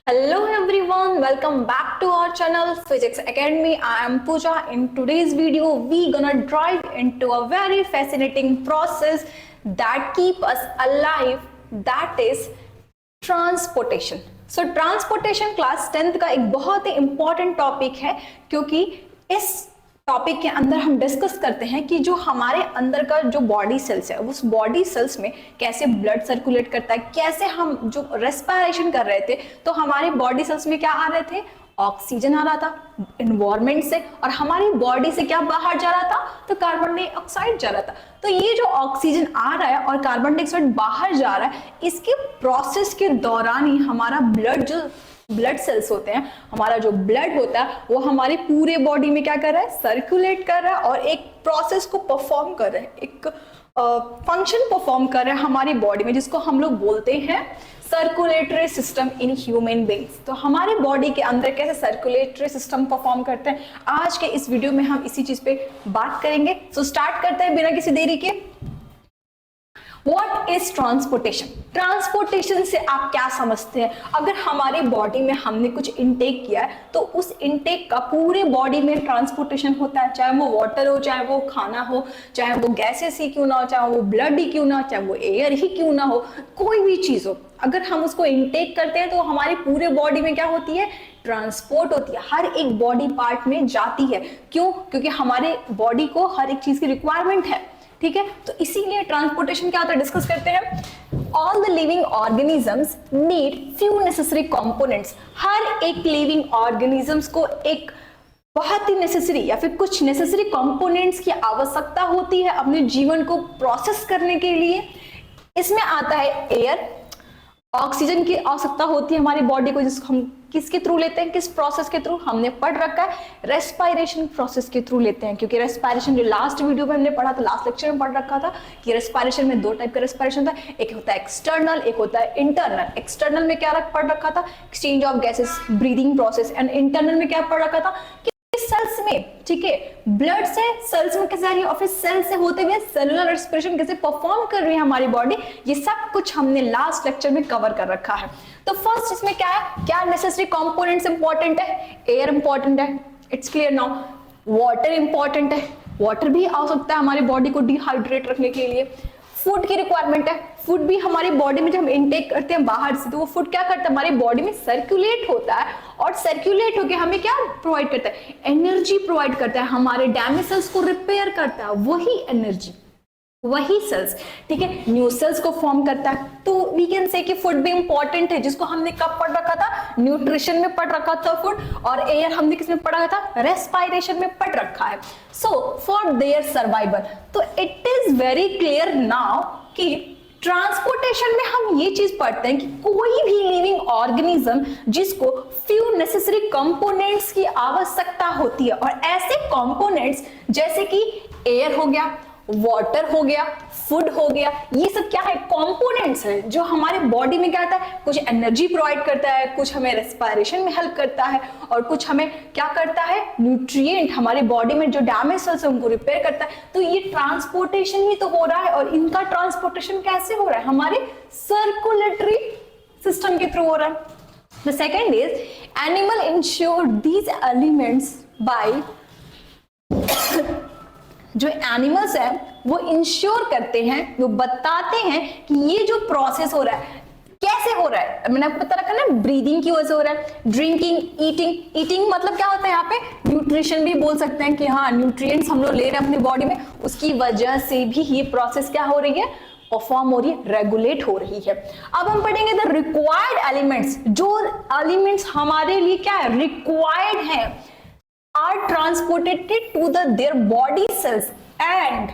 Hello everyone, welcome back to our channel Physics Academy. I am Pooja. In today's video, we gonna dive into a very fascinating process that keep us alive, that is transportation. So transportation class 10th का एक बहुत ही important topic है, क्योंकि इस topic के अंदर हम discuss करते हैं कि जो हमारे अंदर का जो बॉडी सेल्स है उस बॉडी सेल्स में कैसे ब्लड सर्कुलेट करता है, कैसे हम जो रेस्पिरेशन कर रहे थे तो हमारे बॉडी सेल्स में क्या आ रहे थे, ऑक्सीजन आ रहा था इन्वायरमेंट से, और हमारी बॉडी से क्या बाहर जा रहा था, तो कार्बन डाइऑक्साइड जा रहा था। तो ये जो ऑक्सीजन आ रहा है और कार्बन डाइऑक्साइड बाहर जा रहा है, इसके प्रोसेस के दौरान ही हमारा ब्लड जो ब्लड सेल्स होते हैं, हमारा जो ब्लड होता है वो हमारे पूरे बॉडी में क्या कर रहा है, सर्कुलेट कर रहा है और एक प्रोसेस को परफॉर्म कर रहा है, एक फंक्शन परफॉर्म कर रहा है हमारी बॉडी में, जिसको हम लोग बोलते हैं circulatory system in human beings. तो हमारे बॉडी के अंदर कैसे सर्कुलेटरी सिस्टम परफॉर्म करते हैं, आज के इस वीडियो में हम इसी चीज पे बात करेंगे। सो स्टार्ट करते हैं बिना किसी देरी के। What is transportation? ट्रांसपोर्टेशन से आप क्या समझते हैं? अगर हमारे बॉडी में हमने कुछ इनटेक किया है तो उस इनटेक का पूरे बॉडी में ट्रांसपोर्टेशन होता है, चाहे वो वाटर हो, चाहे वो खाना हो, चाहे वो गैसेस ही क्यों ना हो, चाहे वो ब्लड ही क्यों ना हो, चाहे वो एयर ही क्यों ना हो, कोई भी चीज हो, अगर हम उसको इनटेक करते हैं तो हमारी पूरे बॉडी में क्या होती है, ट्रांसपोर्ट होती है, हर एक बॉडी पार्ट में जाती है। क्यों? क्योंकि हमारे बॉडी को हर एक चीज की रिक्वायरमेंट है, ठीक है। तो इसीलिए ट्रांसपोर्टेशन क्या होता है, डिस्कस करते हैं। All the living organisms need few necessary components. हर एक लिविंग ऑर्गेनिजम्स को एक बहुत ही नेसेसरी या फिर कुछ नेसेसरी कंपोनेंट्स की आवश्यकता होती है अपने जीवन को प्रोसेस करने के लिए। इसमें आता है एयर, ऑक्सीजन की आवश्यकता होती है हमारी बॉडी को, जिसको हम किसके थ्रू लेते हैं, किस प्रोसेस के थ्रू, हमने पढ़ रखा है रेस्पिरेशन प्रोसेस के थ्रू लेते हैं। क्योंकि रेस्पिरेशन जो लास्ट वीडियो में हमने पढ़ा था, लास्ट लेक्चर में पढ़ रखा था कि रेस्पिरेशन में दो टाइप का रेस्पिरेशन होता है, एक होता है एक्सटर्नल, एक होता है इंटरनल। एक्सटर्नल में क्या पढ़ रखा था, exchange of gases, breathing process, and internal में क्या पढ़ रखा था कि सेल्स में, ठीक है, ब्लड से सेल्स में कैसे आ रही है और फिर सेल से होते हुए सेलुलर रेस्पिरेशन कैसे परफॉर्म कर रही है हमारी बॉडी, ये सब कुछ हमने लास्ट लेक्चर में कवर कर रखा है। तो फर्स्ट इसमें क्या है, क्या नेसेसरी कंपोनेंट्स इंपॉर्टेंट है, एयर इंपॉर्टेंट है, it's clear now. Water important है, वाटर भी आवश्यकता है हमारी बॉडी को डिहाइड्रेट रखने के लिए। फूड की रिक्वायरमेंट है, फूड भी हमारी बॉडी में जब हम इनटेक करते हैं बाहर से तो वो फूड क्या करता है, हमारी बॉडी में सर्कुलेट होता है और सर्कुलेट होकर हमें क्या प्रोवाइड करता है, एनर्जी प्रोवाइड करता है, हमारे डैमेज सेल्स को रिपेयर करता है, वही एनर्जी, वही सेल्स, ठीक है, न्यू सेल्स को फॉर्म करता है। तो वी कैन से कि फूड भी इंपॉर्टेंट है, जिसको हमने कब पढ़ रखा था, न्यूट्रिशन में पढ़ रखा था फूड, और एयर हमने किसमें पढ़ा था, रेस्पिरेशन में पढ़ रखा है। सो फॉर देयर सर्वाइवल, तो it is very clear now कि ट्रांसपोर्टेशन में हम ये चीज पढ़ते हैं कि कोई भी लिविंग ऑर्गेनिज्म जिसको फ्यू नेसेसरी कंपोनेंट्स की आवश्यकता होती है, और ऐसे कंपोनेंट्स जैसे कि एयर हो गया, वाटर हो गया, फूड हो गया, ये सब क्या है, कंपोनेंट्स है जो हमारे बॉडी में क्या आता है, कुछ एनर्जी प्रोवाइड करता है, कुछ हमें रेस्पिरेशन में हेल्प करता है, और कुछ हमें क्या करता है, न्यूट्रिएंट हमारे बॉडी में जो डैमेज सेल्स है उनको रिपेयर करता है। तो ये ट्रांसपोर्टेशन ही तो हो रहा है, और इनका ट्रांसपोर्टेशन कैसे हो रहा है, हमारे सर्कुलेटरी सिस्टम के थ्रू हो रहा है। The second is animal ensure these elements bye, जो एनिमल्स हैं वो इंश्योर करते हैं, वो बताते हैं कि ये जो प्रोसेस हो रहा है कैसे हो रहा है। मैंने आपको पता रखा ना, ब्रीदिंग की वजह से हो रहा है, ड्रिंकिंग, ईटिंग, ईटिंग मतलब क्या होता है यहाँ पे, न्यूट्रिशन भी बोल सकते हैं कि हाँ न्यूट्रिएंट्स हम लोग ले रहे हैं अपनी बॉडी में, उसकी वजह से भी ये प्रोसेस क्या हो रही है, परफॉर्म हो रही है, रेगुलेट हो रही है। अब हम पढ़ेंगे द रिक्वायर्ड एलिमेंट्स, जो एलिमेंट्स हमारे लिए क्या है, रिक्वायर्ड है, are transported to their body cells and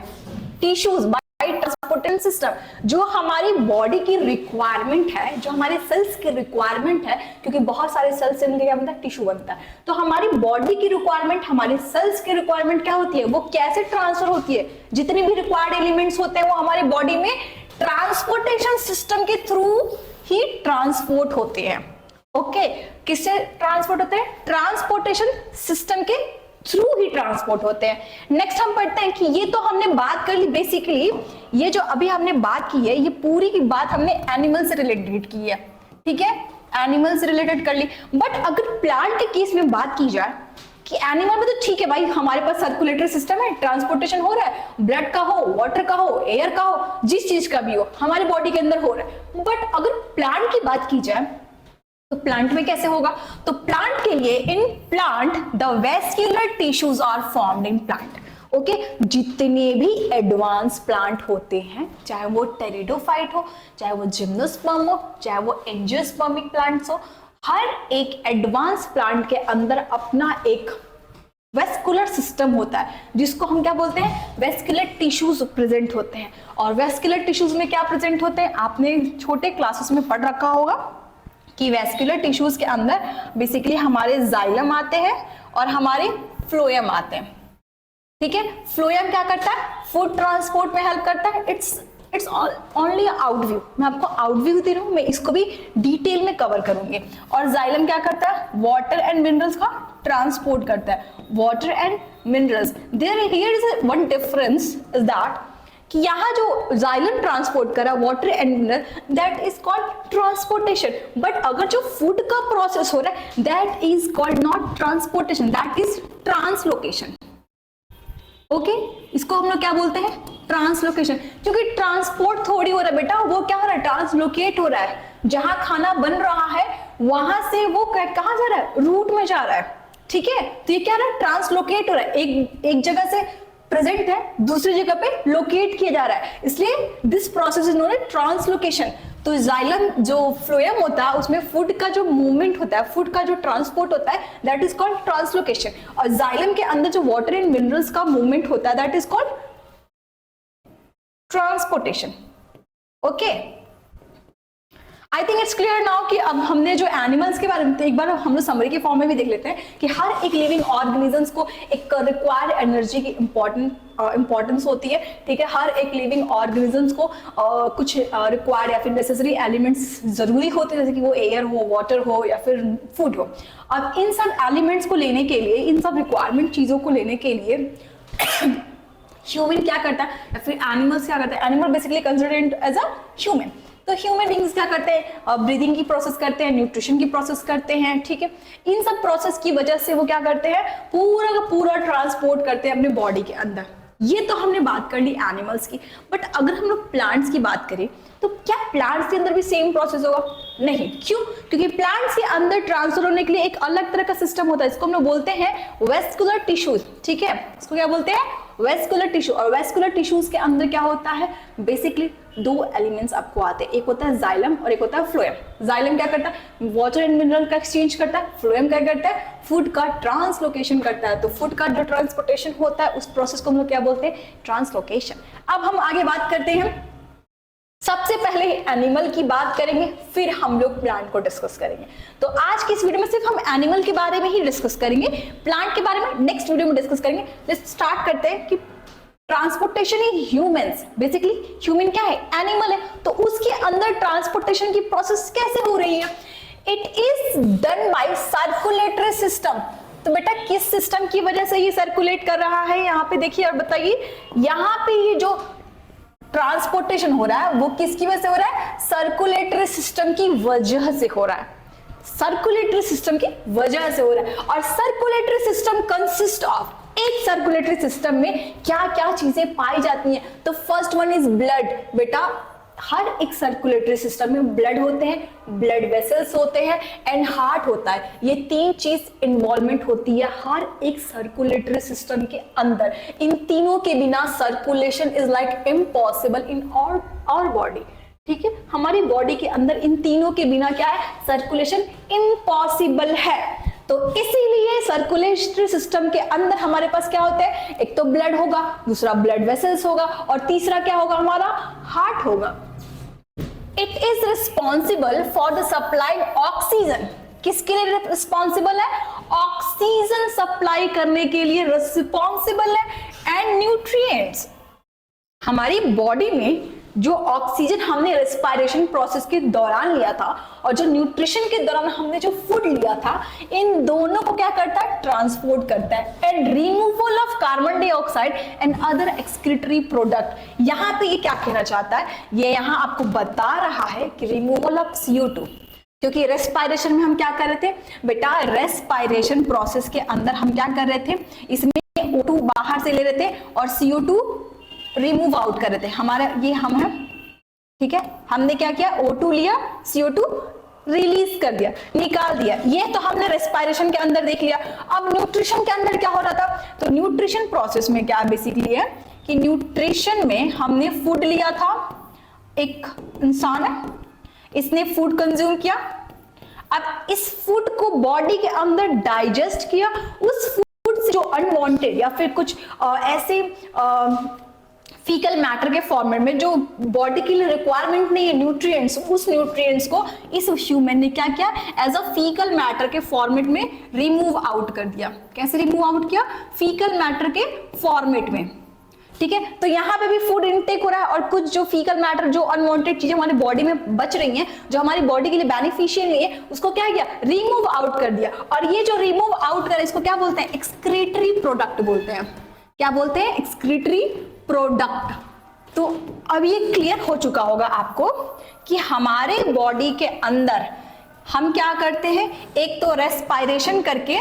tissues by transportation system। जो हमारी बॉडी की रिक्वायरमेंट है, जो हमारे सेल्स की रिक्वायरमेंट है, क्योंकि बहुत सारे सेल्स से क्या बनता है, टिश्यू बनता है, तो हमारी बॉडी की रिक्वायरमेंट, हमारे सेल्स की रिक्वायरमेंट क्या होती है, वो कैसे ट्रांसफर होती है, जितने भी रिक्वायर्ड एलिमेंट्स होते हैं वो हमारे बॉडी में ट्रांसपोर्टेशन सिस्टम के थ्रू ही ट्रांसपोर्ट होते हैं। ओके, किससे ट्रांसपोर्ट होते हैं, ट्रांसपोर्टेशन सिस्टम के थ्रू ही ट्रांसपोर्ट होते हैं। नेक्स्ट हम पढ़ते हैं कि ये तो हमने बात कर ली, बेसिकली ये जो अभी हमने बात की है ये पूरी की बात हमने एनिमल से रिलेटेड की है, ठीक है, एनिमल से रिलेटेड कर ली। बट अगर प्लांट के केस में बात की जाए कि एनिमल में तो ठीक है भाई, हमारे पास सर्कुलेटरी सिस्टम है, ट्रांसपोर्टेशन हो रहा है, ब्लड का हो, वाटर का हो, एयर का हो, जिस चीज का भी हो हमारे बॉडी के अंदर हो रहा है। बट अगर प्लांट की बात की जाए तो प्लांट में कैसे होगा? तो प्लांट के लिए in plant the vascular tissues are formed in plant. Okay, जितने भी एडवांस प्लांट होते हैं, चाहे वो टेरिडोफाइट हो, चाहे वो जिम्नोस्पर्म हो, चाहे वो एंजियोस्पर्मिक प्लांट्स हो, हर एक एडवांस प्लांट के अंदर अपना एक वेस्कुलर सिस्टम होता है, जिसको हम क्या बोलते हैं? वेस्कुलर टिश्यूज प्रेजेंट होते हैं। और वेस्कुलर टिश्यूज में क्या प्रेजेंट होते हैं? आपने छोटे क्लासेस में पढ़ रखा होगा कि वेस्कुलर टिश्यूज के अंदर बेसिकली हमारे जाइलम आते हैं और हमारे फ्लोएम आते हैं। ठीक है, फ्लोएम क्या करता है? फूड ट्रांसपोर्ट में हेल्प करता है। इट्स ओनली आउट व्यू, मैं आपको आउट व्यू दे रहा हूँ, मैं इसको भी डिटेल में कवर करूंगी। और जाइलम क्या करता है? वाटर एंड मिनरल्स का ट्रांसपोर्ट करता है। Water and minerals, there here is one difference is that कि यहाँ जो जाइलम ट्रांसपोर्ट करा water and mineral, that is called transportation. But अगर जो फूड का प्रोसेस हो रहा है, that is called not transportation, that is translocation. Okay, इसको हम लोग क्या बोलते हैं? ट्रांसलोकेशन। क्योंकि ट्रांसपोर्ट थोड़ी हो रहा है बेटा, वो क्या हो रहा है? ट्रांसलोकेट हो रहा है। जहां खाना बन रहा है वहां से वो कहां जा रहा है? रूट में जा रहा है। ठीक है, तो ये क्या रहा है? ट्रांसलोकेट हो रहा है, एक जगह से प्रेजेंट है, दूसरी जगह पे लोकेट किया जा रहा है, इसलिए this process is known as translocation. तो जाइलम जो फ्लोएम होता है उसमें फूड का जो मूवमेंट होता है, फूड का जो ट्रांसपोर्ट होता है, दैट इज कॉल्ड ट्रांसलोकेशन। और जाइलम के अंदर जो वाटर एंड मिनरल्स का मूवमेंट होता है, that is called transportation. Okay, I think it's clear now कि अब हमने जो एनिमल्स के बारे में, तो एक बार हम लोग समरी के फॉर्म में भी देख लेते हैं कि हर एक लिविंग ऑर्गेनिजम्स को एक रिक्वायर्ड एनर्जी की इंपॉर्टेंस होती है। ठीक है, हर एक लिविंग ऑर्गेनिजम्स को कुछ रिक्वायर्ड या फिर नेसेसरी एलिमेंट्स जरूरी होते हैं, जैसे कि वो एयर हो, वाटर हो या फिर फूड हो। अब इन सब एलिमेंट्स को लेने के लिए, इन सब रिक्वायरमेंट चीजों को लेने के लिए ह्यूमन क्या करता है या फिर एनिमल्स क्या करता है? Animal basically considered as a human. तो ह्यूमन बींग्स क्या करते हैं? ब्रीदिंग की प्रोसेस करते हैं, न्यूट्रिशन की प्रोसेस करते हैं। ठीक है, इन सब प्रोसेस की वजह से वो क्या करते हैं? पूरा का पूरा ट्रांसपोर्ट करते हैं अपने बॉडी के अंदर। ये तो हमने बात कर ली एनिमल्स की। बट अगर हम लोग प्लांट्स की बात करें तो क्या प्लांट्स के अंदर भी सेम प्रोसेस होगा? नहीं। क्यों? क्योंकि प्लांट्स के अंदर ट्रांसफर होने के लिए एक अलग तरह का सिस्टम होता है, इसको हम लोग बोलते हैं वेस्कुलर टिश्यूज। ठीक है, इसको क्या बोलते हैं? Vascular tissue. और वेस्कुलर टिश्यूज के अंदर क्या होता है? बेसिकली दो एलिमेंट्स आपको आते हैं, एक होता है जाइलम और एक होता है फ्लोएम। जाइलम क्या करता है? वाटर एंड मिनरल का एक्सचेंज करता है। फ्लोएम क्या करता है? फूड का ट्रांसलोकेशन करता है। तो फूड का जो ट्रांसपोर्टेशन होता है उस प्रोसेस को हम लोग क्या बोलते हैं? ट्रांसलोकेशन। अब हम आगे बात करते हैं, सबसे पहले एनिमल की बात करेंगे, फिर हम लोग प्लांट को डिस्कस करेंगे। तो आज की इस वीडियो में सिर्फ हम एनिमल के बारे में ही डिस्कस करेंगे, प्लांट के बारे में नेक्स्ट वीडियो में डिस्कस करेंगे। लेट्स स्टार्ट करते हैं कि transportation in humans, basically human क्या है? एनिमल है, तो उसके अंदर ट्रांसपोर्टेशन की प्रोसेस कैसे हो रही है? It is done by circulatory system. तो बेटा किस सिस्टम की वजह से ये सर्कुलेट कर रहा है? यहाँ पे देखिए और बताइए, यहाँ पे ये जो ट्रांसपोर्टेशन हो रहा है वो किसकी वजह से हो रहा है? सर्कुलेटरी सिस्टम की वजह से हो रहा है। सर्कुलेटरी सिस्टम की वजह से हो रहा है। और सर्कुलेटरी सिस्टम कंसिस्ट ऑफ, एक सर्कुलेटरी सिस्टम में क्या क्या चीजें पाई जाती हैं? तो फर्स्ट वन इज ब्लड। बेटा हर एक सर्कुलेटरी सिस्टम में ब्लड होते हैं, ब्लड वेसल्स होते हैं एंड हार्ट होता है। ये तीन चीज इन्वॉल्वमेंट होती है हर एक सर्कुलेटरी सिस्टम के अंदर। इन तीनों के बिना circulation is like impossible in our body. ठीक है, हमारी बॉडी के अंदर इन तीनों के बिना क्या है? सर्कुलेशन इम्पॉसिबल है। तो इसीलिए सर्कुलेटरी सिस्टम के अंदर हमारे पास क्या होता है? एक तो ब्लड होगा, दूसरा ब्लड वेसल्स होगा और तीसरा क्या होगा? हमारा हार्ट होगा। It is responsible for the supply oxygen. किसके लिए रिस्पॉन्सिबल है? ऑक्सीजन सप्लाई करने के लिए रिस्पॉन्सिबल है एंड न्यूट्रिएंट्स। हमारी बॉडी में जो ऑक्सीजन हमने रेस्पिरेशन प्रोसेस के दौरान लिया था और जो न्यूट्रिशन के दौरान हमने जो फूड लिया था, इन दोनों को क्या करता है? ट्रांसपोर्ट करता है and removal of carbon dioxide and other excretory product. यहाँ पे ये क्या कहना चाहता है? ये यहाँ आपको बता रहा है कि रिमूवल ऑफ CO2, क्योंकि रेस्पायरेशन में हम क्या कर रहे थे बेटा, रेस्पायरेशन प्रोसेस के अंदर हम क्या कर रहे थे, इसमें O2 बाहर से ले रहे थे और CO2 रिमूव आउट कर रहे थे। हमारा ये हम है, ठीक है, हमने क्या किया, O2 लिया, CO2 रिलीज कर दिया, निकाल दिया। ये तो हमने रेस्पायरेशन के अंदर देख लिया। अब न्यूट्रिशन के अंदर क्या हो रहा था, तो न्यूट्रिशन प्रोसेस में क्या बेसिकली है कि न्यूट्रिशन में हमने फूड लिया था, एक इंसान है, इसने फूड कंज्यूम किया, अब इस फूड को बॉडी के अंदर डाइजेस्ट किया, उस फूड से जो अनवांटेड या फिर कुछ ऐसे फीकल मैटर के फॉर्मेट में जो बॉडी के लिए रिक्वायरमेंट नहीं है न्यूट्रिएंट्स, उस न्यूट्रिएंट्स को इस ह्यूमन ने क्या किया, एज अ फीकल मैटर के फॉर्मेट में रिमूव आउट कर दिया। कैसे रिमूव आउट किया, फीकल मैटर के फॉर्मेट में, ठीक है। तो यहाँ पे भी फूड इनटेक हो रहा है और कुछ जो फीकल मैटर, जो अनवांटेड चीजें हमारी बॉडी में बच रही हैं, जो हमारी बॉडी के लिए बेनिफिशियल नहीं है, उसको क्या किया, रिमूव आउट कर दिया। और ये जो रिमूव आउट कर, इसको क्या बोलते हैं, एक्सक्रीटरी प्रोडक्ट बोलते हैं। क्या बोलते हैं, एक्सक्रीटरी प्रोडक्ट। तो अब ये क्लियर हो चुका होगा आपको कि हमारे बॉडी के अंदर हम क्या करते हैं, एक तो रेस्पायरेशन करके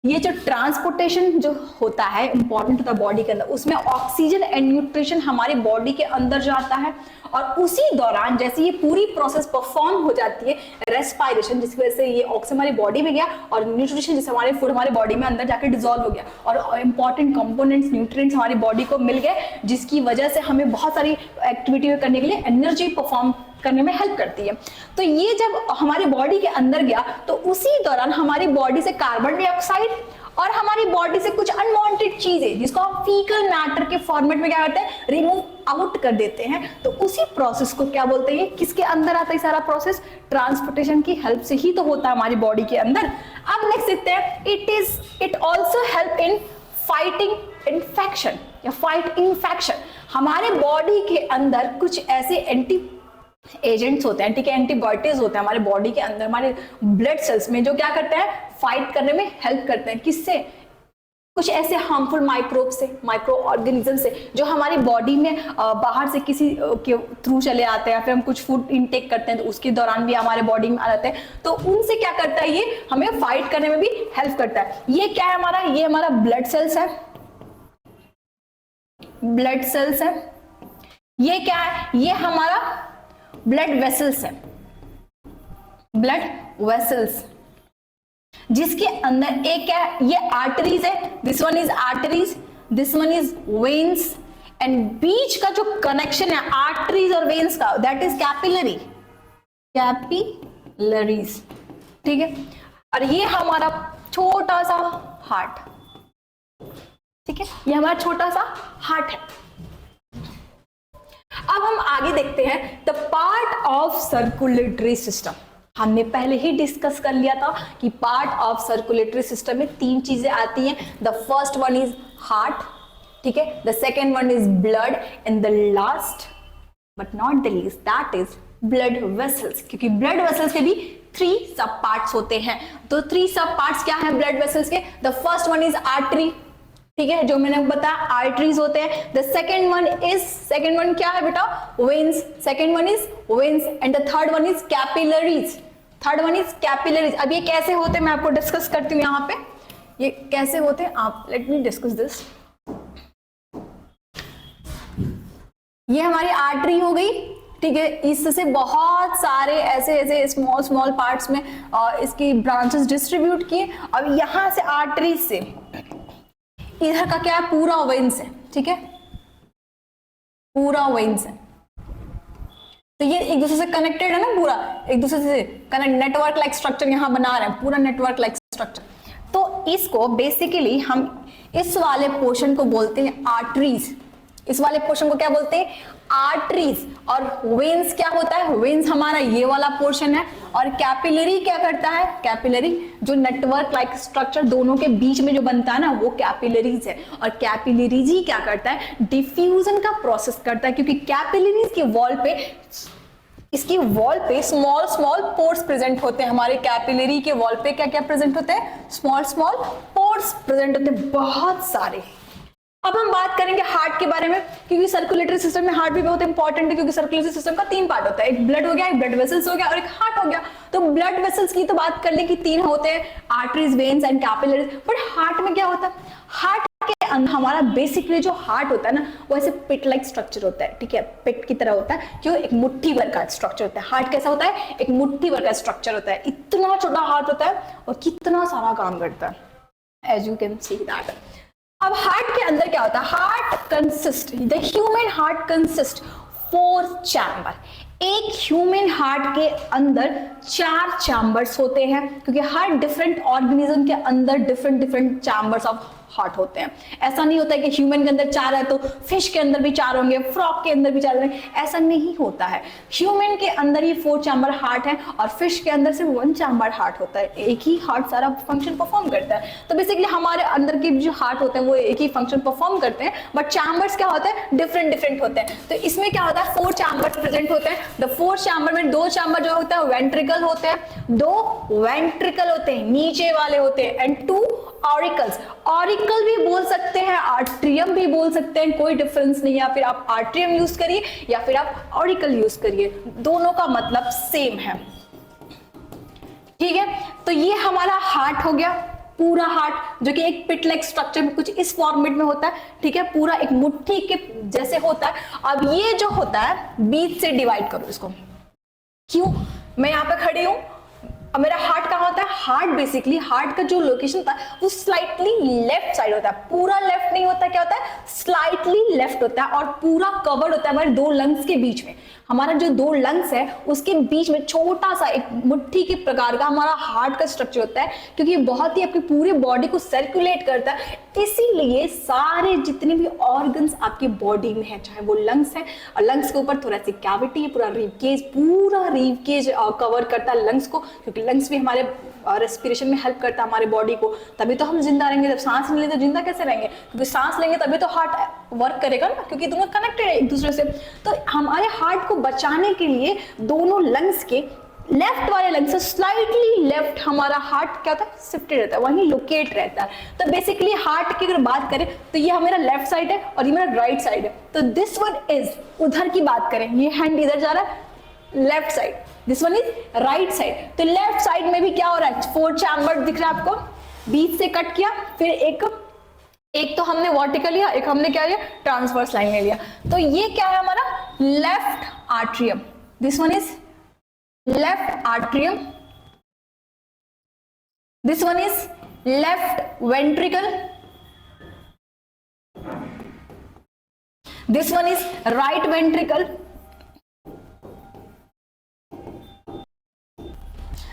ये जो ट्रांसपोर्टेशन जो होता है इंपॉर्टेंट होता है बॉडी के अंदर, उसमें ऑक्सीजन एंड न्यूट्रिशन हमारी बॉडी के अंदर जाता है और उसी दौरान जैसे ये पूरी प्रोसेस परफॉर्म हो जाती है, रेस्पायरेशन जिसकी वजह से ये ऑक्सीजन हमारी बॉडी में गया और न्यूट्रिशन जैसे हमारे फूड हमारी बॉडी में अंदर जाकर डिसॉल्व हो गया और इंपॉर्टेंट कंपोनेंट्स न्यूट्रिएंट्स हमारी बॉडी को मिल गए, जिसकी वजह से हमें बहुत सारी एक्टिविटी करने के लिए एनर्जी परफॉर्म करने में हेल्प करती है। तो ये जब हमारी बॉडी के अंदर गया तो उसी दौरान हमारी बॉडी से कार्बन डाइऑक्साइड और हमारी बॉडी से कुछ अनवांटेड चीजें जिसको हम फीकल मैटर के फॉर्मेट में क्या करते हैं, रिमूव आउट कर देते हैं। तो उसी प्रोसेस को क्या बोलते हैं, किसके अंदर आता है सारा प्रोसेस, ट्रांसपोर्टेशन की हेल्प से ही तो होता है हमारी बॉडी के अंदर। अब नेक्स्ट देखते हैं, it also help in fighting infection या फाइट इन्फेक्शन। हमारे बॉडी के अंदर कुछ ऐसे एंटी एजेंट्स होते हैं, ठीक है, एंटीबॉडीज होते हैं हमारे बॉडी के अंदर, हमारे ब्लड सेल्स में, जो क्या करते हैं, फाइट करने में हेल्प करते हैं। किससे, कुछ ऐसे हार्मफुल माइक्रोब से, माइक्रो ऑर्गेनिज्म से जो हमारी बॉडी में बाहर से किसी के थ्रू चले आते हैं, फिर हम कुछ फूड इनटेक करते हैं तो उसके दौरान भी हमारे बॉडी में आ जाते हैं। तो उनसे क्या करता है, ये हमें फाइट करने में भी हेल्प करता है। ये क्या है हमारा, ये हमारा ब्लड सेल्स है, ब्लड सेल्स है। ये क्या है, ये हमारा ब्लड वेसल्स है, ब्लड वेसल्स, जिसके अंदर एक क्या है, ये आर्टरीज है, this one is arteries, this one is veins, and बीच का जो कनेक्शन है आर्टरीज और वेन्स का, दैट इज कैपिलरी, कैपिलरीज, ठीक है। और ये हमारा छोटा सा हार्ट, ठीक है, ये हमारा छोटा सा हार्ट है। अब हम आगे देखते हैं the part of circulatory system. हमने पहले ही डिस्कस कर लिया था कि पार्ट ऑफ सर्कुलेटरी सिस्टम में तीन चीजें आती हैं। The first one is heart, ठीक है, the second one is blood, and the last but not the least that is blood vessels. क्योंकि ब्लड वेसल्स के भी 3 सब पार्ट्स होते हैं। तो 3 सब पार्ट्स क्या है ब्लड वेसल्स के, the first one is artery, ठीक है, जो मैंने बताया आर्टरीज होते हैं। द सेकेंड वन क्या है बेटा, veins, second one is veins, and the third one is capillaries, third one is capillaries. अब ये कैसे होते हैं मैं आपको डिस्कस करती हूँ यहाँ पे, ये कैसे होते हैं आप, लेट मी डिस्कस दिस। ये हमारी आर्टरी हो गई, ठीक है, इससे बहुत सारे ऐसे स्मॉल पार्ट्स में इसकी ब्रांचेस डिस्ट्रीब्यूट किए। अब यहां से आर्टरीज से इधर का क्या है, पूरा वेन्स है, ठीक है, पूरा वेन्स है। तो ये एक दूसरे से कनेक्टेड है ना, पूरा एक दूसरे से कनेक्ट, नेटवर्क लाइक स्ट्रक्चर यहाँ बना रहे हैं, पूरा नेटवर्क लाइक स्ट्रक्चर। तो इसको बेसिकली हम इस वाले पोर्शन को बोलते हैं आर्टरीज, इस वाले पोर्शन को क्या बोलते हैं, आर्टरीज। और वेन्स क्या होता है, वेन्स हमारा ये वाला पोर्शन है, और कैपिलरी क्या करता है, कैपिलरी जो नेटवर्क लाइक स्ट्रक्चर दोनों के बीच में जो बनता है ना, वो कैपिलरीज है। और कैपिलरीज ही क्या करता है, डिफ्यूजन का प्रोसेस करता है, क्योंकि कैपिलरीज की वॉल पे, इसकी वॉल पे स्मॉल पोर्स प्रेजेंट होते हैं। हमारे कैपिलरी के वॉल पे क्या क्या प्रेजेंट होते हैं, स्मॉल पोर्स प्रेजेंट होते हैं, बहुत सारे। अब हम बात करेंगे हार्ट के बारे में, क्योंकि सर्कुलेटरी सिस्टम में हार्ट भी बहुत इंपॉर्टेंट है, क्योंकि सर्कुलेटरी सिस्टम का 3 पार्ट होता है, एक ब्लड हो गया, एक ब्लड वेसल्स हो गया और एक हार्ट हो गया। तो ब्लड वेसल्स की तो बात कर ले कि 3 होते हैं, arteries, veins and capillaries. But heart में क्या होता है? हार्ट के अंदर हमारा बेसिकली जो हार्ट होता है ना, वो ऐसे पिट लाइक स्ट्रक्चर होता है, ठीक है, पिट की तरह होता है, जो एक मुट्ठी भर का स्ट्रक्चर होता है। हार्ट कैसा होता है? एक मुट्ठी भर का स्ट्रक्चर होता है, इतना छोटा हार्ट होता है और कितना सारा काम करता है, as you can see that. अब हार्ट के अंदर क्या होता है? Heart consist, the human heart consist 4 chamber. एक ह्यूमन हार्ट के अंदर 4 चैम्बर्स होते हैं, क्योंकि हर डिफरेंट ऑर्गेनिज्म के अंदर different different chambers of heart होते हैं। ऐसा नहीं होता है कि ह्यूमन के अंदर 4 है तो फिश के अंदर भी 4 होंगे, फ्रॉग के अंदर भी 4 होंगे, ऐसा नहीं होता है। ह्यूमन के अंदर ही 4 चैम्बर हार्ट है और फिश के अंदर सिर्फ 1 चैम्बर हार्ट होता है। एक ही हार्ट सारा फंक्शन परफॉर्म करता है। तो बेसिकली हमारे अंदर के जो हार्ट होते हैं वो एक ही फंक्शन परफॉर्म करते हैं, बट चैम्बर्स क्या होते हैं? डिफरेंट डिफरेंट होते हैं। तो इसमें क्या होता है? 4 चैम्बर प्रेजेंट होते हैं। द 4 चैम्बर में 2 चैम्बर जो होता है वेंट्रिकल होते हैं, 2 वेंट्रिकल होते हैं, नीचे वाले होते हैं, एंड 2 ऑरिकल्स। ऑरिकल भी बोल सकते हैं, आर्ट्रियम भी बोल सकते हैं, कोई डिफरेंस नहीं है। या फिर आप आर्ट्रियम यूज करिए या फिर आप ऑरिकल यूज करिए, दोनों का मतलब सेम है, ठीक है। तो ये हमारा हार्ट हो गया, पूरा हार्ट, जो कि एक पिट लाइक स्ट्रक्चर में कुछ इस फॉर्मेट में होता है, ठीक है, पूरा एक मुट्ठी के जैसे होता है। अब ये जो होता है बीच से डिवाइड करो इसको। क्यों? मैं यहाँ पे खड़ी हूं, अब मेरा हार्ट कहाँ होता है? हार्ट बेसिकली हार्ट का जो लोकेशन होता है वो स्लाइटली लेफ्ट साइड होता है, पूरा लेफ्ट नहीं होता, क्या होता है? स्लाइटली लेफ्ट होता है, और पूरा कवर्ड होता है हमारे 2 लंग्स के बीच में। हमारा जो 2 लंग्स है उसके बीच में छोटा सा एक मुट्ठी के प्रकार का हमारा हार्ट का स्ट्रक्चर होता है, क्योंकि बहुत ही आपकी पूरी बॉडी को सर्कुलेट करता है। इसीलिए सारे जितने भी ऑर्गन्स आपकी बॉडी में है, चाहे वो लंग्स है, और लंग्स के ऊपर थोड़ा सी कैविटी है, पूरा रीव केज कवर करता है लंग्स को, क्योंकि लंग्स भी हमारे रेस्पिरेशन में हेल्प करता है हमारे बॉडी को, तभी तो हम जिंदा रहेंगे। जब सांस नहीं लेते तो जिंदा कैसे रहेंगे? क्योंकि सांस लेंगे तभी तो हार्ट वर्क करेगा ना, क्योंकि दोनों कनेक्टेड है एक दूसरे से। तो हमारे हार्ट को बचाने के लिए दोनों लंग्स के लेफ्ट वाले लंग्स से स्लाइटली लेफ्ट हमारा हार्ट क्या होता है? शिफ्टेड रहता है, वहीं लोकेट रहता है। तो बेसिकली हार्ट की अगर बात करें तो ये हमारा लेफ्ट साइड है और ये मेरा राइट साइड है। तो दिस वन इज, उधर की बात करें, ये हैंड इधर जा रहा है left side, this one is right side. तो लेफ्ट साइड में भी क्या हो रहा है? 4 चैम्बर दिख रहा है आपको, बीच से कट किया, फिर एक तो हमने वर्टिकल लिया, एक हमने क्या लिया? ट्रांसवर्स लाइन में लिया। तो ये क्या है हमारा? Left atrium, this one is left atrium, this one is left ventricle, this one is right ventricle,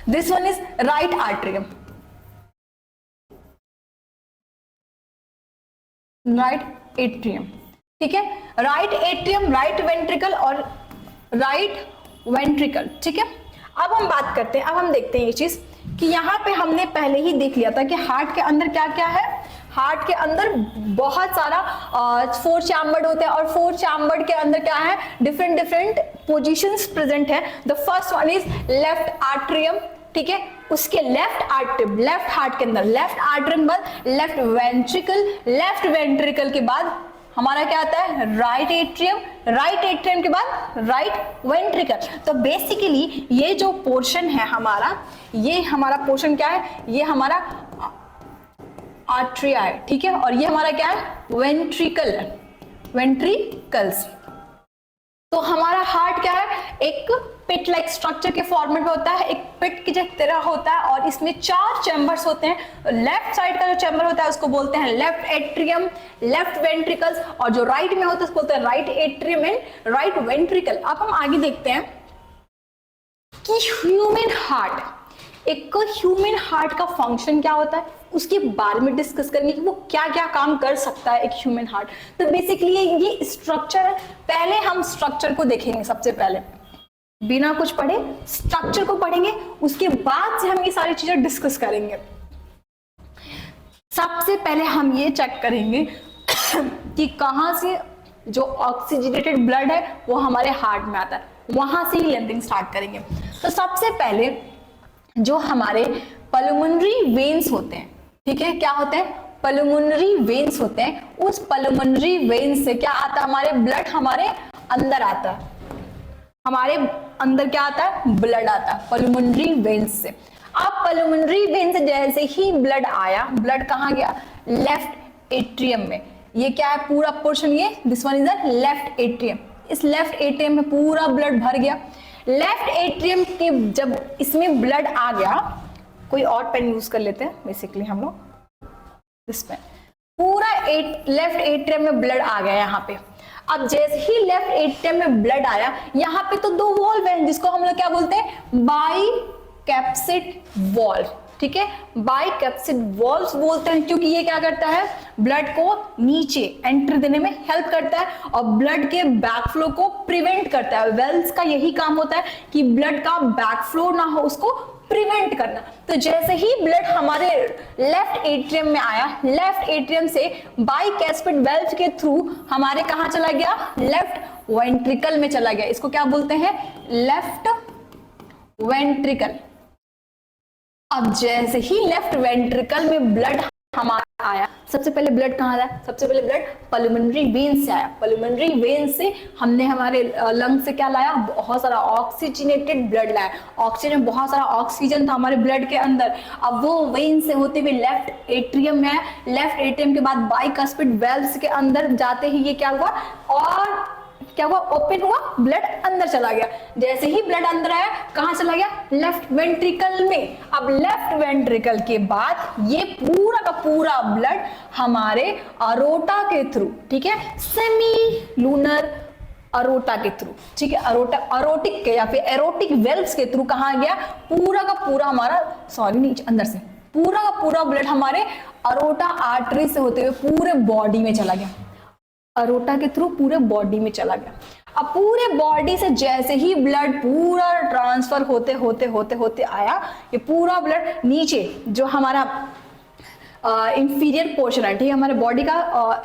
this one is right atrium, right atrium, ठीक है, राइट एट्रियम, राइट वेंट्रिकल और राइट वेंट्रिकल, ठीक है। अब हम बात करते हैं, अब हम देखते हैं ये चीज कि यहाँ पे हमने पहले ही देख लिया था कि हार्ट के अंदर क्या क्या है। हार्ट के अंदर बहुत सारा 4 चैम्बर्ड होते हैं, और 4 चैम्बर्ड के अंदर क्या है? डिफरेंट डिफरेंट पोजीशंस प्रेजेंट है। The first one is left atrium, ठीक है, उसके लेफ्ट आर्ट्रियम, लेफ्ट हार्ट के अंदर लेफ्ट आर्ट्रियम बाद लेफ्ट वेंट्रिकल, लेफ्ट वेंट्रिकल के बाद हमारा क्या आता है? राइट एट्रियम, राइट एट्रियम के बाद राइट वेंट्रिकल। तो बेसिकली ये जो पोर्शन है हमारा, ये हमारा पोर्शन क्या है? ये हमारा आर्ट्रिया है, ठीक है, और ये हमारा क्या है? वेंट्रिकल है, वेंट्रिकल्स। तो हमारा हार्ट क्या है? एक पिट लाइक स्ट्रक्चर के फॉर्मेट में होता है, एक पिट की तरह होता है, और इसमें 4 चैम्बर्स होते हैं। लेफ्ट साइड का जो चैम्बर होता है उसको बोलते हैं लेफ्ट एट्रियम, लेफ्ट वेंट्रिकल्स, और जो राइट में होता है उसको बोलते हैं right atrium and right ventricle. अब हम आगे देखते हैं कि ह्यूमन हार्ट, एक ह्यूमन हार्ट का फंक्शन क्या होता है, उसके बारे में डिस्कस करेंगे कि वो क्या क्या काम कर सकता है एक ह्यूमन हार्ट। तो बेसिकली ये स्ट्रक्चर है। पहले हम स्ट्रक्चर को देखेंगे, सबसे पहले बिना कुछ पढ़े स्ट्रक्चर को पढ़ेंगे, उसके बाद से हम ये सारी चीजें डिस्कस करेंगे। सबसे पहले हम ये चेक करेंगे कि कहां से जो ऑक्सीजनेटेड ब्लड है वो हमारे हार्ट में आता है, वहां से ही लेंथिंग स्टार्ट करेंगे। तो सबसे पहले जो हमारे पल्मोनरी वेन्स होते हैं, ठीक है, क्या होते हैं? पल्मोनरी वेन्स होते हैं, उस पल्मोनरी वेन से क्या आता है, हमारे ब्लड हमारे अंदर आता है, हमारे अंदर क्या आता है, ब्लड आता है पल्मोनरी वेन्स से। अब पल्मोनरी वेन से जैसे ही ब्लड आया, ब्लड कहाँ गया, लेफ्ट एट्रियम में। ये क्या है, पूरा पोर्शन, ये this one is the left atrium. इस लेफ्ट एट्रियम में पूरा ब्लड भर गया। लेफ्ट एट्रियम के जब इसमें ब्लड आ गया, कोई और पेन यूज कर लेते हैं बेसिकली हम लोग इस पेन, पूरा लेफ्ट एट्रियम में ब्लड आ गया यहाँ पे। अब जैसे ही लेफ्ट एट्रियम में ब्लड आया, यहाँ पे तो दो वॉल्व हैं जिसको हम लोग क्या बोलते हैं, बाइकैप्सिड वॉल्व, ठीक है, बाइकैप्सिड वॉल्व्स बोलते हैं, क्योंकि ये क्या करता है, ब्लड को नीचे एंट्री देने में हेल्प करता है और ब्लड के बैकफ्लो को प्रिवेंट करता है। वेल्व्स का यही काम होता है कि ब्लड का बैकफ्लो ना हो, उसको प्रिवेंट करना। तो जैसे ही ब्लड हमारे लेफ्ट एट्रियम में आया, लेफ्ट एट्रियम से बाइकैस्पिड वेल्व के थ्रू हमारे कहां चला गया, लेफ्ट वेंट्रिकल में चला गया। इसको क्या बोलते हैं, लेफ्ट वेंट्रिकल। अब जैसे ही लेफ्ट वेंट्रिकल में ब्लड हमारा आया, सबसे पहले ब्लड कहाँ आया, सबसे पहले ब्लड पल्मोनरी वेन से आया। पल्मोनरी वेन से हमने हमारे लंग से क्या लाया, बहुत सारा ऑक्सीजनेटेड ब्लड लाया। ऑक्सीजन, बहुत सारा ऑक्सीजन था हमारे ब्लड के अंदर। अब वो वेन से होते हुए लेफ्ट एट्रियम में, लेफ्ट एट्रियम के बाद बाइकैस्पिड वेल्व्स के अंदर जाते ही ये क्या हुआ, और क्या हुआ, ओपन हुआ, ब्लड अंदर चला गया। जैसे ही ब्लड अंदर आया, कहां चला गया, लेफ्ट वेंट्रिकल में। अब लेफ्ट वेंट्रिकल के बाद ये पूरा का पूरा ब्लड हमारे अरोटा के थ्रू, ठीक है, सेमी लूनर अरोटा के थ्रू, ठीक है, अरोटा, अरोटिक के या फिर एरोटिक वेल्व्स के थ्रू कहां गया, पूरा का पूरा हमारा, सॉरी नीचे अंदर से पूरा का पूरा ब्लड हमारे अरोटा आर्टरी से होते हुए पूरे बॉडी में चला गया। अरोटा के थ्रू पूरे बॉडी में चला गया। अब पूरे बॉडी से जैसे ही ब्लड पूरा ट्रांसफर होते होते होते होते आया, ये पूरा ब्लड नीचे जो हमारा इंफीरियर पोर्शन है, ठीक है, हमारे बॉडी का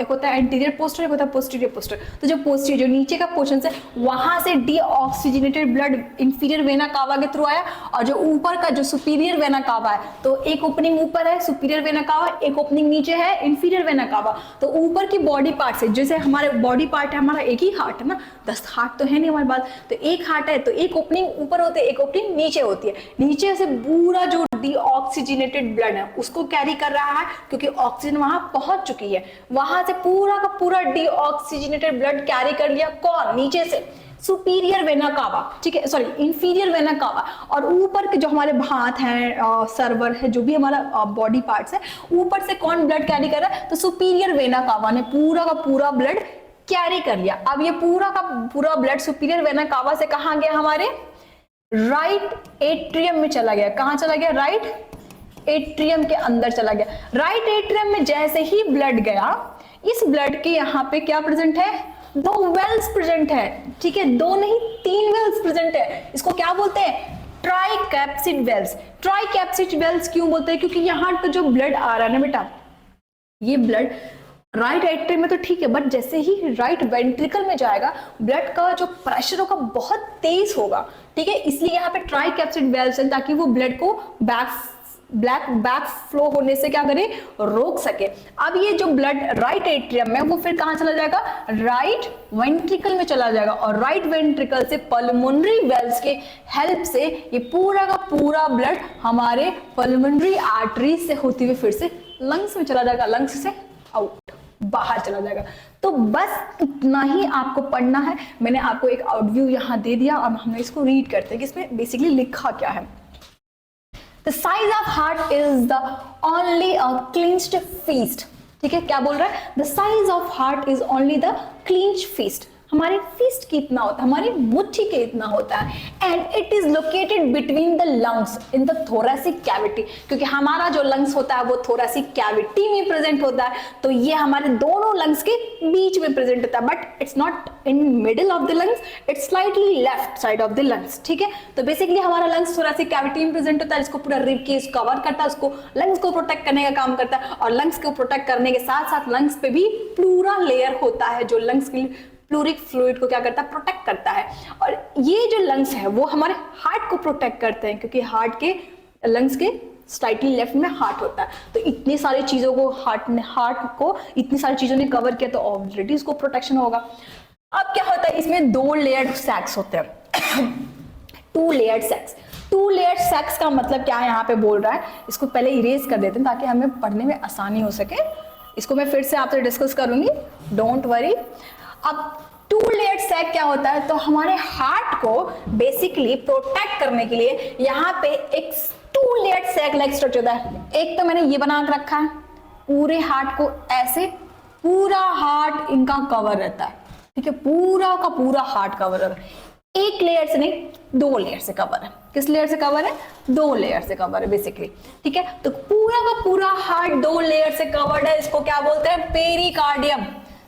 एक होता है एंटीरियर पोस्टर, एक होता है पोस्टीरियर पोस्टर। तो जो पोस्टीरियर, जो नीचे का पोर्शन है, वहां से deoxygenated blood inferior vena cava के थ्रू आया, और जो ऊपर का जो सुपीरियर वेना कावा है, तो एक ओपनिंग ऊपर है सुपीरियर वेना कावा, एक ओपनिंग नीचे है इंफीरियर वेना कावा। तो ऊपर की बॉडी पार्ट से, जैसे हमारे बॉडी पार्ट है, हमारा एक ही हार्ट है ना, 10 हार्ट तो है नहीं हमारे पास, तो एक हार्ट है, तो एक ओपनिंग ऊपर होती है, एक ओपनिंग नीचे होती है। नीचे से पूरा जो डीऑक्सीजनेटेड ब्लड है उसको कैरी कर रहा है, क्योंकि ऑक्सीजन वहां पहुंच चुकी है। वहां से पूरा का पूरा डीऑक्सीजनेटेड ब्लड कैरी कर लिया, कौन, नीचे से सुपीरियर वेना कावा, ठीक है, सॉरी इंफीरियर वेना कावा। और ऊपर के जो हमारे हाथ हैं, सर्वर है, जो भी हमारा बॉडी पार्ट्स है, ऊपर से कौन ब्लड कैरी कर रहा है, तो सुपीरियर वेना कावा ने पूरा का पूरा ब्लड कैरी कर लिया। अब ये पूरा का पूरा ब्लड सुपीरियर वेना कावा से कहां गया, हमारे राइट एट्रियम में चला गया। कहां चला गया, राइट एट्रियम के अंदर चला गया। राइट एट्रियम में जैसे ही ब्लड गया, इस ब्लड के यहाँ पे क्या प्रेजेंट है, 2 वेल्स प्रेजेंट है, ठीक है, 2 नहीं 3 वेल्स प्रेजेंट है। इसको क्या बोलते हैं, ट्राइकैप्सिड वेल्स। ट्राइकैप्सिड वेल्स क्यों बोलते हैं, क्योंकि यहाँ पे जो ब्लड आ रहा है ना बेटा, ये ब्लड राइट एट्रियम में तो ठीक है, बट जैसे ही राइट वेंट्रिकल में जाएगा, ब्लड का जो प्रेशर होगा बहुत तेज होगा, ठीक है, इसलिए यहाँ पे ट्राइकैप्सिड वेल्व्स हैं, ताकि वो ब्लड को बैक फ्लो होने से क्या करे, रोक सके। अब ये जो ब्लड राइट एट्रियम में, वो फिर कहां चला जाएगा, राइट वेंट्रिकल में चला जाएगा, और राइट वेंट्रिकल से पल्मोनरी वेल्व्स के हेल्प से ये पूरा का पूरा ब्लड हमारे पल्मोनरी आर्टरी से होते हुए फिर से लंग्स में चला जाएगा, लंग्स से आउट, बाहर चला जाएगा। तो बस इतना ही आपको पढ़ना है। मैंने आपको एक आउटव्यू यहाँ दे दिया, अब हम इसको रीड करते हैं कि इसमें बेसिकली लिखा क्या है। The size of heart is the only a clenched fist, ठीक है, क्या बोल रहा है, The size of heart is only the clenched fist। हमारे फिस्ट की इतना होता है, हमारी मुट्ठी के इतना होता है। And it is located between the lungs in the thoracic cavity, क्योंकि हमारा जो लंग्स होता है वो थोरेसिक कैविटी में प्रेजेंट होता है, तो ये हमारे दोनों लंग्स के बीच में प्रेजेंट होता है, but it's not in middle of the lungs, it's slightly left side of the lungs, ठीक है। तो बेसिकली हमारा लंग्स थोरेसिक कैविटी में प्रेजेंट होता है, जिसको पूरा रिब केस कवर करता है, उसको लंग्स को प्रोटेक्ट करने का काम करता है, और लंग्स को प्रोटेक्ट करने के साथ साथ लंग्स पे भी प्लूरल लेयर होता है, जो लंग्स की प्लूरिक फ्लूइड को क्या करता है, प्रोटेक्ट करता है। और ये जो लंग्स है वो हमारे हार्ट को प्रोटेक्ट करते हैं, क्योंकि हार्ट के लंग्स के स्लाइटली लेफ्ट में हार्ट होता है। तो इतनी सारी चीजों को हार्ट को इतनी सारी चीजों ने कवर किया, तो ऑलरेडी इसको प्रोटेक्शन होगा। अब क्या होता है, इसमें 2 लेयर्ड सैक्स होते हैं, 2 लेयर्ड सैक्स। 2 लेयर्ड सैक्स का मतलब क्या है यहाँ पे बोल रहा है, इसको पहले इरेज कर देते हैं ताकि हमें पढ़ने में आसानी हो सके। इसको मैं फिर से आपसे डिस्कस करूंगी, डोंट वरी। अब 2 लेयर्ड सैक क्या होता है, तो हमारे हार्ट को बेसिकली प्रोटेक्ट करने के लिए यहाँ पे एक 2 लेयर्ड सैक लाइक स्ट्रक्चर होता है। एक तो मैंने ये बना के रखा है, पूरे हार्ट को ऐसे पूरा हार्ट इनका कवर रहता है, ठीक है, पूरा का पूरा हार्ट कवर रहता है। एक लेयर से नहीं, 2 लेयर से कवर है। किस लेयर से कवर है, 2 लेयर से कवर है बेसिकली, ठीक है। तो पूरा का पूरा हार्ट 2 लेयर से कवर्ड है, इसको क्या बोलते हैं, पेरिकार्डियम।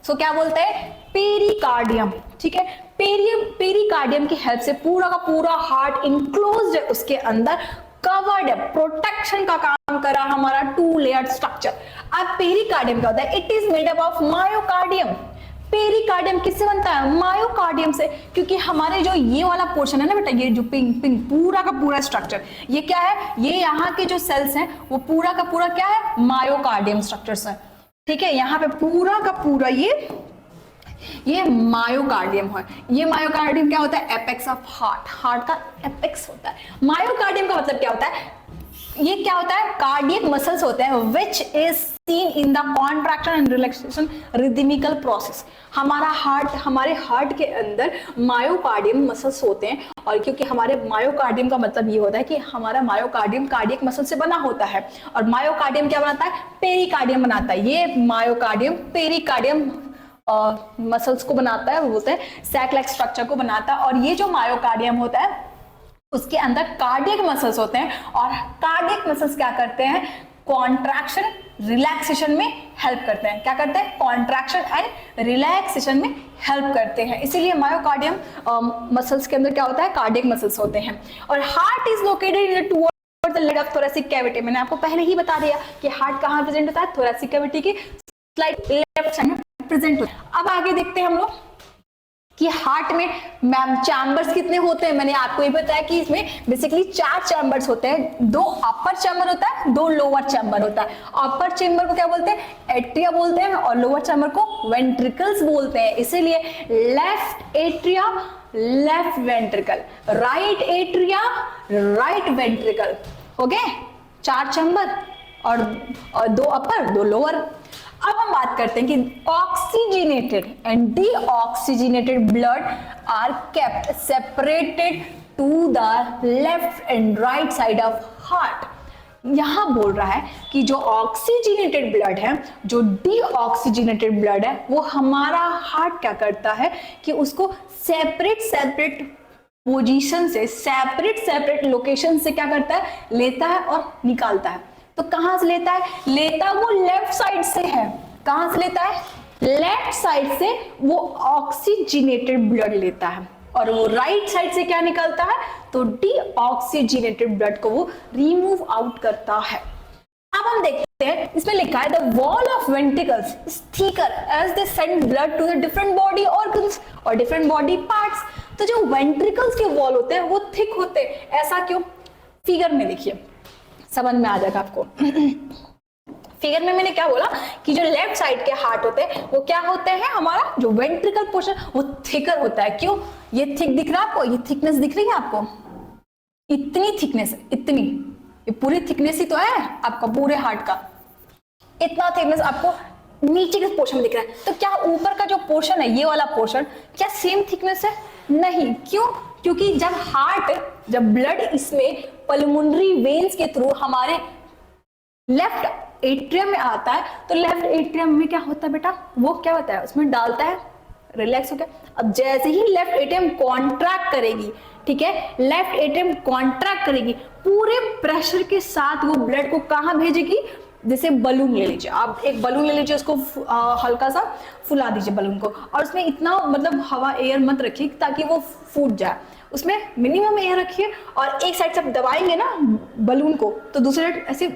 सो क्या बोलते हैं, पेरिकार्डियम, ठीक है। पेरिकार्डियम की हेल्प से पूरा का पूरा हार्ट इनक्लोज्ड है, उसके अंदर कवर्ड है, प्रोटेक्शन का काम कर रहा हमारा 2 लेयर स्ट्रक्चर। अब पेरिकार्डियम क्या होता है, it is made up of myocardium. Pericardium किससे बनता है, मायोकार्डियम से, क्योंकि हमारे जो ये वाला पोर्शन है ना बेटा, ये जो पिंक पूरा का पूरा स्ट्रक्चर, ये क्या है, ये यहाँ के जो सेल्स हैं वो पूरा का पूरा क्या है, मायोकार्डियम स्ट्रक्चर्स है, ठीक है। यहाँ पे पूरा का पूरा ये मायोकार्डियम है। ये मायोकार्डियम क्या होता है, एपेक्स ऑफ हार्ट का एपेक्स होता है। मायोकार्डियम का मतलब क्या होता है, ये क्या होता है, कार्डियक मसल्स होते हैं which is seen in the contraction and relaxation rhythmical process. हमारे हार्ट के अंदर मायोकार्डियम मसल्स होते हैं, और क्योंकि हमारे मायोकार्डियम का मतलब ये होता है कि हमारा मायोकार्डियम कार्डियक मसल से बना होता है, और मायोकार्डियम क्या बनाता है, पेरिकार्डियम बनाता है। ये मायोकार्डियम पेरिकार्डियम मसल्स को बनाता है, वो बोलते हैं सैक लाइक स्ट्रक्चर को बनाता है। और ये जो मायोकार्डियम होता है उसके अंदर कार्डियक मसल्स होते हैं, और कार्डियक मसल्स क्या करते हैं, कॉन्ट्रैक्शन रिलैक्सेशन में हेल्प करते हैं। क्या करते हैं, कॉन्ट्रैक्शन एंड रिलैक्सेशन में हेल्प करते हैं। इसीलिए मायोकार्डियम मसल्स के अंदर क्या होता है, कार्डियक मसल्स होते हैं। और heart is located in towards the leg of thoracic cavity. मैंने आपको पहले ही बता दिया कि हार्ट कहाँ प्रेजेंट होता है, थोरैसिक कैविटी की स्लाइड लेफ्ट साइड में प्रेजेंट होता है। अब आगे देखते हैं हम लोग कि हार्ट में मैम चैम्बर्स कितने होते हैं। मैंने आपको ये बताया कि इसमें बेसिकली 4 चैम्बर्स होते हैं, 2 अपर चैम्बर होता है, 2 लोअर चैम्बर होता है। अपर चैम्बर को क्या बोलते हैं, एट्रिया बोलते हैं, और लोअर चैम्बर को वेंट्रिकल्स बोलते हैं। इसीलिए left atria left ventricle, right atria right ventricle, okay. 4 chamber और 2 अपर 2 लोअर। अब हम बात करते हैं कि oxygenated and deoxygenated blood are kept separated to the left and right side of heart. यहां बोल रहा है कि जो ऑक्सीजनेटेड ब्लड है, जो डीऑक्सीजनेटेड ब्लड है, वो हमारा हार्ट क्या करता है कि उसको सेपरेट पोजीशन से, सेपरेट लोकेशन से क्या करता है, लेता है और निकालता है। तो कहां से लेता है, वो लेफ्ट साइड से है। कहां से लेता है, लेफ्ट साइड से वो ऑक्सीजनेटेड ब्लड लेता है, और वो राइट साइड से क्या निकलता है, तो डीऑक्सीजनेटेड ब्लड को वो रिमूव आउट करता है। अब हम देखते हैं, इसमें लिखा है the wall of ventricles is thicker as they send blood to the different body organs और डिफरेंट बॉडी पार्ट्स। तो जो वेंट्रिकल्स के वॉल होते हैं वो थिक होते हैं। ऐसा क्यों, फिगर में देखिए, समझ में आ जाएगा आपको। फिगर में मैंने क्या बोला कि जो लेफ्ट साइड के हार्ट होते हैं वो क्या होते हैं, हमारा जो वेंट्रिकल पोर्शन वो थिकर होता है। क्यों, ये थिक दिख रहा है आपको, ये थिकनेस दिख रही है आपको, इतनी थिकनेस, इतनी, ये पूरी थिकनेस ही तो है आपका पूरे हार्ट का, इतना थिकनेस आपको नीचे के पोर्शन में दिख रहा है। तो क्या ऊपर का जो पोर्शन है, ये वाला पोर्शन, क्या सेम थिकनेस है, नहीं। क्यों, क्योंकि जब ब्लड इसमें पल्मोनरी वेन्स के थ्रू हमारे लेफ्ट एट्रियम में आता है, तो लेफ्ट एट्रियम में क्या होता है बेटा, वो क्या होता है, उसमें डालता है, रिलैक्स हो गया। अब जैसे ही लेफ्ट एट्रियम कॉन्ट्रैक्ट करेगी, ठीक है, लेफ्ट एट्रियम कॉन्ट्रैक्ट करेगी, पूरे प्रेशर के साथ वो ब्लड को कहां भेजेगी, जैसे बलून ले लीजिए आप, एक बलून ले लीजिए, उसको हल्का सा फुला दीजिए बलून को, और उसमें इतना मतलब हवा एयर मत रखिए ताकि वो फूट जाए, उसमें मिनिमम एयर रखिए, और एक साइड से आप दबाएंगे ना बलून को, तो दूसरे साइड ऐसे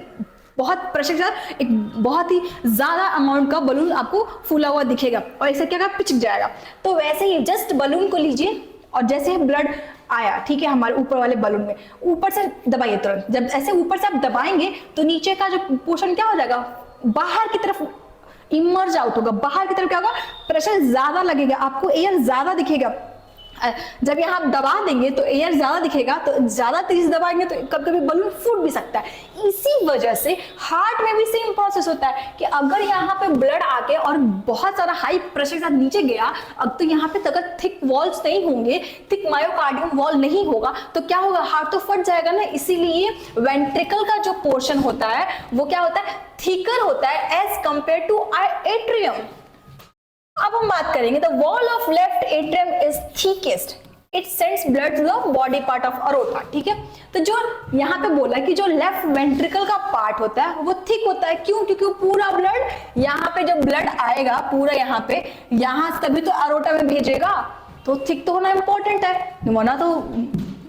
बहुत प्रेशर के साथ एक बहुत ही ज्यादा अमाउंट का बलून आपको फूला हुआ दिखेगा, और ऐसे क्या पिचक जाएगा। तो वैसे ही जस्ट बलून को लीजिए, और जैसे ही ब्लड आया, ठीक है, हमारे ऊपर वाले बलून में, ऊपर से दबाइए तुरंत, जब ऐसे ऊपर से आप दबाएंगे तो नीचे का जो पोर्शन क्या हो जाएगा, बाहर की तरफ इमर्ज आउट होगा, बाहर की तरफ क्या होगा, प्रेशर ज्यादा लगेगा, आपको एयर ज्यादा दिखेगा। जब यहाँ आप दबा देंगे तो एयर ज्यादा दिखेगा, तो ज्यादा तेज दबाएंगे तो कभी कभी बलून फूट भी सकता है। इसी वजह से हार्ट में भी सेम प्रोसेस होता है कि अगर यहाँ पे ब्लड आके और बहुत सारा हाई प्रेशर के साथ नीचे गया, अब तो यहाँ पे अगर थिक वॉल्स नहीं होंगे, थिक मायोकार्डियम वॉल नहीं होगा, तो क्या होगा, हार्ट तो फट जाएगा ना। इसीलिए वेंट्रिकल का जो पोर्शन होता है वो क्या होता है, थिकर होता है एज कंपेयर टू एट्रियम। अब हम बात करेंगे, the wall of left atrium is thickest, it sends blood to the body part of aorta, ठीक है। तो जो यहाँ पे बोला कि जो लेफ्ट वेंट्रिकल का पार्ट होता है वो थिक होता है, क्यों, क्योंकि पूरा ब्लड यहाँ पे जब ब्लड आएगा पूरा यहाँ पे, यहाँ तभी तो अरोटा में भेजेगा, तो थिक तो होना इंपॉर्टेंट है, वरना तो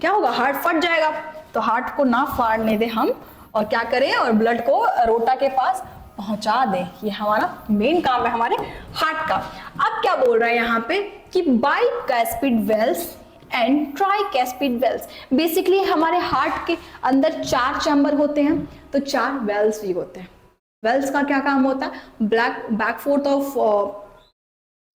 क्या होगा, हार्ट फट जाएगा। तो हार्ट को ना फाड़ने दे हम, और क्या करें, और ब्लड को अरोटा के पास पहुंचा दें, ये हमारा मेन काम है हमारे हार्ट का। अब क्या बोल रहा है यहाँ पे कि बाइकैस्पिड वेल्स एंड ट्राइकैस्पिड वेल्स, बेसिकली हमारे हार्ट के अंदर 4 चैम्बर होते हैं, तो 4 वेल्स भी होते हैं। वेल्स का क्या काम होता है, बैक फोर्थ ऑफ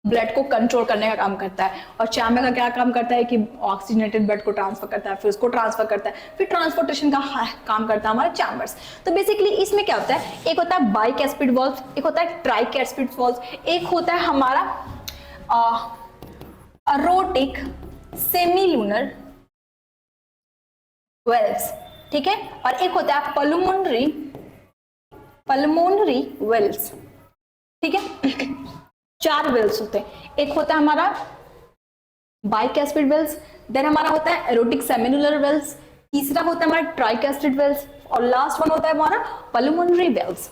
ब्लड को कंट्रोल करने का काम करता है, और चैम्बर का क्या काम करता है कि ऑक्सीजनेटेड ब्लड को ट्रांसफर करता है, फिर उसको ट्रांसफर करता है, फिर ट्रांसपोर्टेशन का काम करता है हमारे चैम्बर्स। तो बेसिकली इसमें क्या होता है, एक होता है बाइकैस्पिड वॉल्व, एक होता है ट्राइकैस्पिड वॉल्व, एक होता है हमारा अरोटिक सेमीलुनर वेल्व्स, ठीक है, और एक होता है पल्मोनरी वेल्व्स, ठीक है। 4 वेल्स होते हैं, एक होता है हमारा बाइकैस्पिड वेल्स, देन हमारा होता है एरोटिक सेमिनुलर वेल्स, तीसरा होता है हमारा ट्राइकैस्पिड वेल्स, और लास्ट वन होता है हमारा पल्मोनरी वेल्स।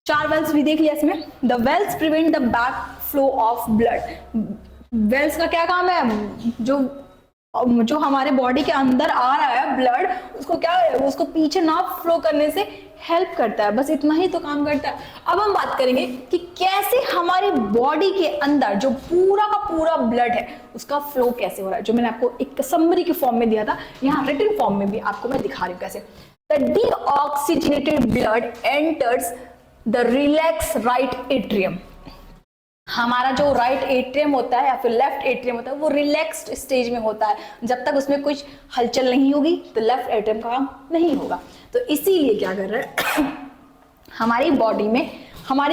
4 वेल्स भी देख लिया इसमें। The valves prevent the back flow of blood, valves का क्या काम है, जो हमारे बॉडी के अंदर आ रहा है ब्लड, उसको क्या है, उसको पीछे ना फ्लो करने से हेल्प करता है, बस इतना ही तो काम करता है। अब हम बात करेंगे कि कैसे हमारी बॉडी के अंदर जो पूरा का पूरा ब्लड है उसका फ्लो कैसे हो रहा है, जो मैंने आपको एक समरी के फॉर्म में दिया था, यहाँ रिटन फॉर्म में भी आपको मैं दिखा रही हूँ कैसे। The deoxygenated blood enters the relax right atrium, हमारा जो राइट एट्रियम होता है या फिर लेफ्ट एट्रियम होता है वो रिलैक्स्ड स्टेज में होता है, जब तक उसमें कुछ हलचल नहीं होगी तो लेफ्ट एट्रियम का काम नहीं होगा। तो इसीलिए क्या कर रहा है हमारी